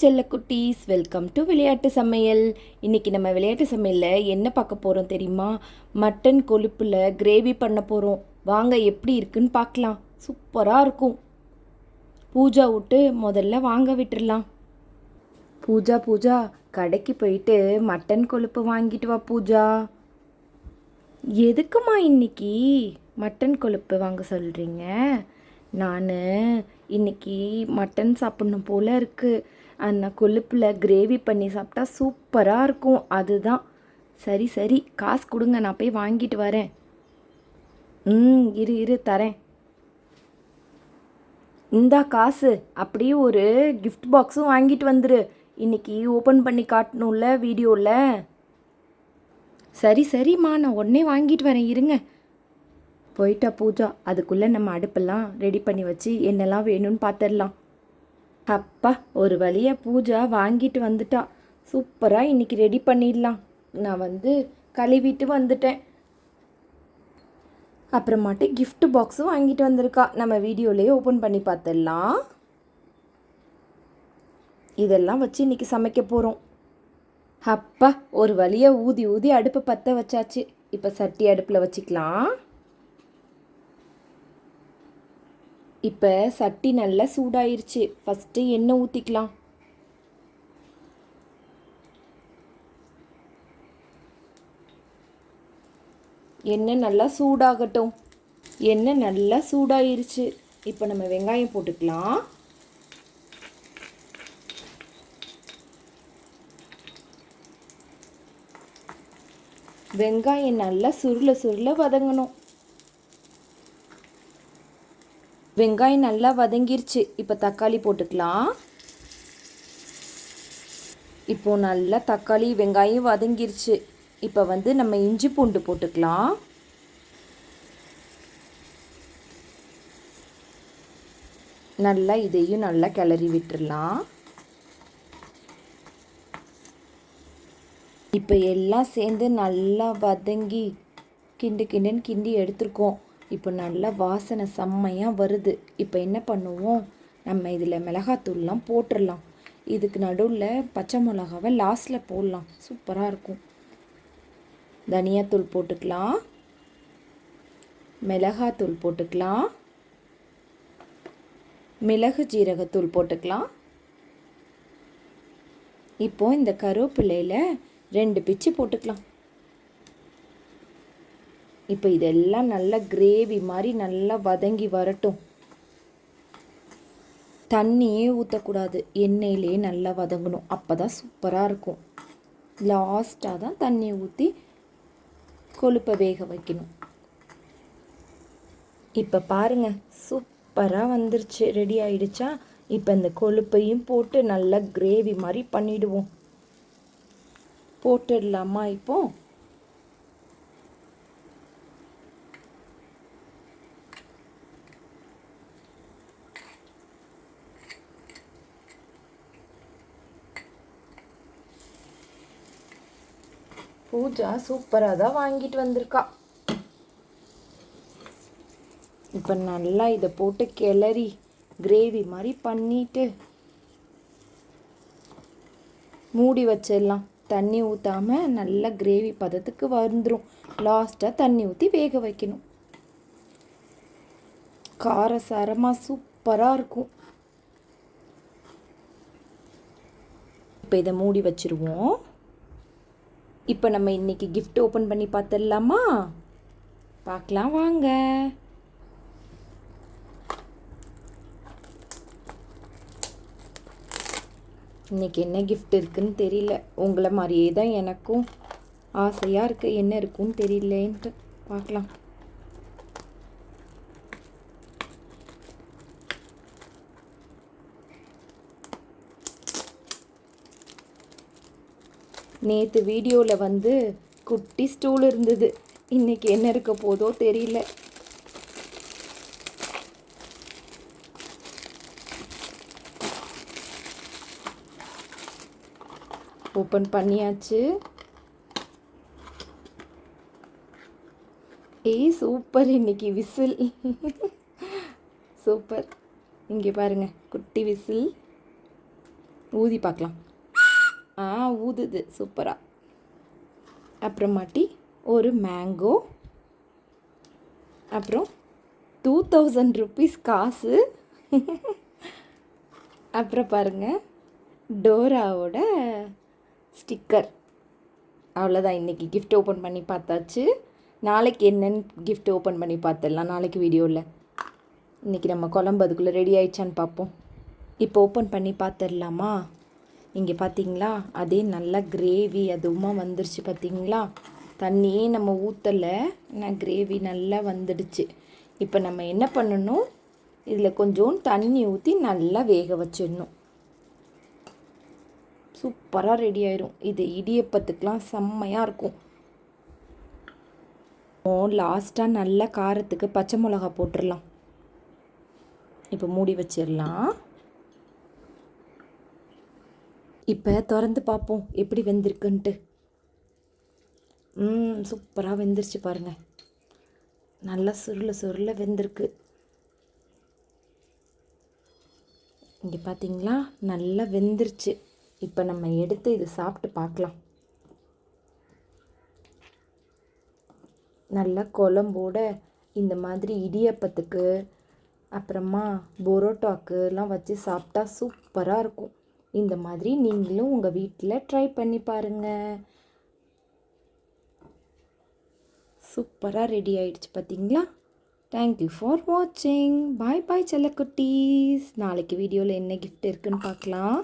செல்ல குட்டீஸ், welcome to விளையாட்டு சமையல். இன்றைக்கி நம்ம விளையாட்டு சமையலில் என்ன பார்க்க போகிறோம் தெரியுமா? மட்டன் கொழுப்பில் கிரேவி பண்ண போகிறோம். வாங்க எப்படி இருக்குன்னு பார்க்கலாம். சூப்பராக இருக்கும். பூஜா விட்டு முதல்ல வாங்க விட்டுடலாம். பூஜா கடைக்கு போயிட்டு மட்டன் கொழுப்பு வாங்கிட்டு வா பூஜா. எதுக்குமா இன்னைக்கு மட்டன் கொழுப்பு வாங்க சொல்கிறீங்க? நான் இன்னைக்கு மட்டன் சாப்பிட்ணும் போல் இருக்குது. அந்த கொழுப்பில் கிரேவி பண்ணி சாப்பிட்டா சூப்பராக இருக்கும். அதுதான். சரி காசு கொடுங்க, நான் போய் வாங்கிட்டு வரேன். இரு தரேன். இந்தா காசு. அப்படியே ஒரு கிஃப்ட் பாக்ஸும் வாங்கிட்டு வந்துரு. இன்னைக்கு ஓப்பன் பண்ணி காட்டணும்ல வீடியோவில். சரிம்மா, நான் உடனே வாங்கிட்டு வரேன், இருங்க. போயிட்டா பூஜா. அதுக்குள்ளே நம்ம அடுப்பெல்லாம் ரெடி பண்ணி வச்சு என்னெல்லாம் வேணும்னு பார்த்துடலாம். அப்பா, ஒரு வழியாக பூஜா வாங்கிட்டு வந்துட்டா. சூப்பராக இன்றைக்கி ரெடி பண்ணிடலாம். நான் கழுவிட்டு வந்துட்டேன். அப்புறமாட்டு கிஃப்ட் பாக்ஸும் வாங்கிட்டு வந்திருக்கா. நம்ம வீடியோலேயே ஓப்பன் பண்ணி பார்த்துடலாம். இதெல்லாம் வச்சு இன்றைக்கி சமைக்க போகிறோம். அப்பா, ஒரு வழியாக ஊதி அடுப்பை பற்ற வச்சாச்சு. இப்போ சட்டி அடுப்பில் வச்சுக்கலாம். இப்போ சட்டி நல்லா சூடாயிருச்சு. ஃபஸ்ட்டு எண்ணெய் ஊற்றிக்கலாம். எண்ணெய் நல்லா சூடாகட்டும். எண்ணெய் நல்லா சூடாயிருச்சு. இப்போ நம்ம வெங்காயம் போட்டுக்கலாம். வெங்காயம் நல்லா சுருள வதங்கணும். வெங்காயம் நல்லா வதங்கிருச்சு. இப்போ தக்காளி போட்டுக்கலாம். இப்போது நல்லா தக்காளி வெங்காயம் வதங்கிருச்சு. இப்போ நம்ம இஞ்சி பூண்டு போட்டுக்கலாம். நல்லா இதையும் நல்லா கிளறி விட்டுடலாம். இப்போ எல்லாம் சேர்ந்து நல்லா வதங்கி கிண்டுன்னு கிண்டி எடுத்துருக்கோம். இப்போ நல்லா வாசனை செம்மையாக வருது. இப்போ என்ன பண்ணுவோம், நம்ம இதில் மிளகாத்தூள்லாம் போட்டுடலாம். இதுக்கு நடுவில் பச்சை மிளகாவை லாஸ்ட்டில் போடலாம். சூப்பராக இருக்கும். தனியாத்தூள் போட்டுக்கலாம். மிளகாத்தூள் போட்டுக்கலாம். மிளகு ஜீரகத்தூள் போட்டுக்கலாம். இப்போது இந்த கருவேப்பிலையில் 2 பிச்சு போட்டுக்கலாம். இப்போ இதெல்லாம் நல்லா கிரேவி மாதிரி நல்லா வதங்கி வரட்டும். தண்ணியே ஊற்றக்கூடாது, எண்ணெயிலே நல்லா வதங்கணும். அப்போ தான் சூப்பராக இருக்கும். லாஸ்ட்டாக தான் தண்ணி ஊற்றி கொழுப்பை வேக வைக்கணும். இப்போ பாருங்கள், சூப்பராக வந்துருச்சு, ரெடி ஆயிடுச்சா? இப்போ இந்த கொழுப்பையும் போட்டு நல்லா கிரேவி மாதிரி பண்ணிவிடுவோம். போட்டுடலாமா? இப்போது பூஜா சூப்பராக தான் வாங்கிட்டு வந்திருக்கா. இப்போ நல்லா இதை போட்டு கிளறி கிரேவி மாதிரி பண்ணிட்டு மூடி வச்சிடலாம். தண்ணி ஊற்றாமல் நல்லா கிரேவி பதத்துக்கு வந்துடும். லாஸ்ட்டாக தண்ணி ஊற்றி வேக வைக்கணும். காரசாரமாக சூப்பராக இருக்கும். இப்போ இதை மூடி வச்சுருவோம். இப்போ நம்ம இன்றைக்கி கிஃப்ட் ஓப்பன் பண்ணி பார்த்துடலாமா? பார்க்கலாம் வாங்க. இன்றைக்கி என்ன கிஃப்ட் இருக்குன்னு தெரியல. உங்களை மாதிரியே தான் எனக்கும் ஆசையாக இருக்குது. என்ன இருக்குன்னு தெரியலேன்ட்டு பார்க்கலாம். நேற்று வீடியோவில் குட்டி ஸ்டூல் இருந்தது. இன்றைக்கி என்ன இருக்க போதோ தெரியல. ஓப்பன் பண்ணியாச்சு. சூப்பர், இன்னைக்கு விசில் சூப்பர். இங்கே பாருங்கள், குட்டி விசில். ஊதி பார்க்கலாம். ஊதுது சூப்பராக. அப்புறமாட்டி ஒரு மேங்கோ, அப்புறம் 2000 ருபீஸ் காசு. அப்புறம் பாருங்கள் டோராவோட ஸ்டிக்கர். அவ்வளோதான், இன்றைக்கி கிஃப்ட் ஓப்பன் பண்ணி பார்த்தாச்சு. நாளைக்கு என்னென்னு கிஃப்ட் ஓப்பன் பண்ணி பார்த்துடலாம் நாளைக்கு வீடியோவில். இன்றைக்கி நம்ம குழம்பு அதுக்குள்ளே ரெடி ஆயிடுச்சான்னு பார்ப்போம். இப்போ ஓப்பன் பண்ணி பார்த்துடலாமா? இங்கே பார்த்தீங்களா, அதே நல்லா கிரேவி அதுவுமா வந்துருச்சு பார்த்தீங்களா. தண்ணியே நம்ம ஊற்றலை, ஆனால் கிரேவி நல்லா வந்துடுச்சு. இப்போ நம்ம என்ன பண்ணணும், இதில் கொஞ்சம் தண்ணி ஊற்றி நல்லா வேக வச்சிடணும். சூப்பராக ரெடி ஆயிரும். இது இடியப்பத்துக்கெலாம் செம்மையாக இருக்கும். லாஸ்ட்டாக நல்ல காரத்துக்கு பச்சை மிளகா போட்டுடலாம். இப்போ மூடி வச்சிடலாம். இப்போ திறந்து பார்ப்போம் எப்படி வெந்திருக்குன்ட்டு. சூப்பராக வெந்துருச்சு பாருங்கள். நல்லா சுருள வெந்திருக்கு. இங்கே பார்த்தீங்களா, நல்லா வெந்துருச்சு. இப்போ நம்ம எடுத்து இது சாப்பிட்டு பார்க்கலாம். நல்லா குழம்போட இந்த மாதிரி இடியப்பத்துக்கு அப்புறமா பரோட்டாக்குலாம் வச்சு சாப்பிட்டா சூப்பராக இருக்கும். இந்த மாதிரி நீங்களும் உங்கள் வீட்டில் ட்ரை பண்ணி பாருங்கள். சூப்பராக ரெடி ஆயிடுச்சு பார்த்தீங்களா. தேங்க்யூ ஃபார் வாட்சிங். பாய் பாய் செல்லக்குட்டீஸ். நாளைக்கு வீடியோவில் என்ன கிஃப்ட் இருக்குன்னு பார்க்கலாம்.